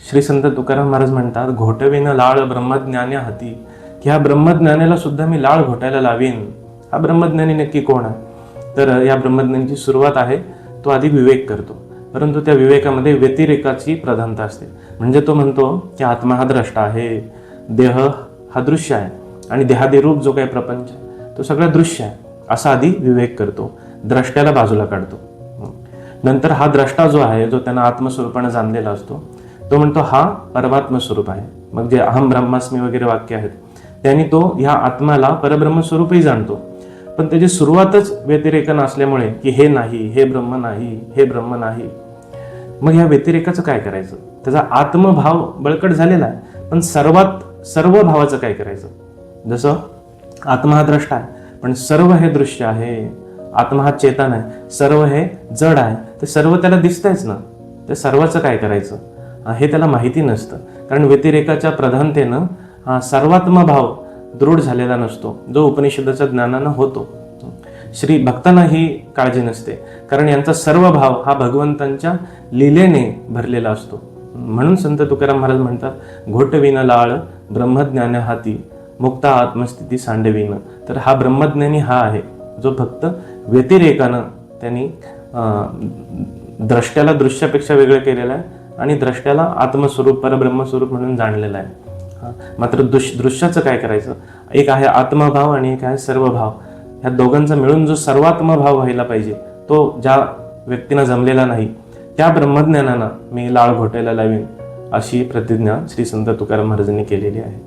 श्री संत तुकाराम महाराज म्हणतात, घोटविन लाळ ब्रह्मज्ञान्या हाती, की ह्या ब्रह्मज्ञानाला सुद्धा मी लाळ घोटायला लावीन. हा ब्रह्मज्ञानी नक्की कोण आहे? तर या ब्रह्मज्ञानाची सुरुवात आहे, तो आधी विवेक करतो, परंतु त्या विवेकामध्ये व्यतिरेकाची प्रधानता असते. म्हणजे तो म्हणतो की आत्मा हा द्रष्टा आहे, देह हा दृश्य आहे, आणि देहादिरूप जो काही प्रपंच आहे तो सगळं दृश्य आहे, असा आधी विवेक करतो, द्रष्ट्याला बाजूला काढतो. नंतर हा द्रष्टा जो आहे, जो त्यांना आत्मस्वरूपाने जाणलेला असतो, तो म्हणतो हा परमात्म स्वरूप आहे. मग जे अहम ब्रह्मास्मी वगैरे वाक्य आहेत त्यांनी तो ह्या आत्म्याला परब्रह्म स्वरूपही जाणतो. पण त्याची सुरुवातच व्यतिरेकन असल्यामुळे की हे नाही, हे ब्रह्म नाही, हे ब्रह्म नाही. मग ह्या व्यतिरेकाचं काय करायचं? त्याचा आत्मभाव बळकट झालेला आहे, पण सर्व भावाचं काय करायचं? जसं आत्मा हा द्रष्टा आहे, पण सर्व हे दृश्य आहे. आत्मा हा चेतन आहे, सर्व हे जड आहे, ते सर्व त्याला दिसतंयच ना. ते सर्वाचं काय करायचं हे त्याला माहिती नसतं. कारण व्यतिरेकाच्या प्रधानतेनं हा सर्वात्म भाव दृढ झालेला नसतो, जो उपनिषदाच्या ज्ञानानं होतो. श्री भक्तांना ही काळजी नसते, कारण यांचा सर्व भाव हा भगवंतांच्या लीलेने भरलेला असतो. म्हणून संत तुकाराम महाराज म्हणतात, घोटविन लाळ ब्रह्मज्ञान हाती, मुक्ता आत्मस्थिती सांडविन. तर हा ब्रह्मज्ञानी हा आहे, जो फक्त व्यतिरेकानं त्यांनी द्रष्ट्याला दृश्यापेक्षा वेगळं केलेलं आहे आणि द्रष्ट्याला आत्मस्वरूप परब्रह्मस्वरूप म्हणून जाणलेलं आहे. मात्र दृश्याचं काय करायचं? एक आहे आत्मभाव आणि एक आहे सर्वभाव. ह्या दोघांचा मिळून जो सर्वात्मभाव व्हायला पाहिजे, तो ज्या व्यक्तींना जमलेला नाही, त्या ब्रह्मज्ञानानं मी लाळ घोटायला लावीन, अशी प्रतिज्ञा श्री संत तुकाराम महाराजांनी केलेली आहे.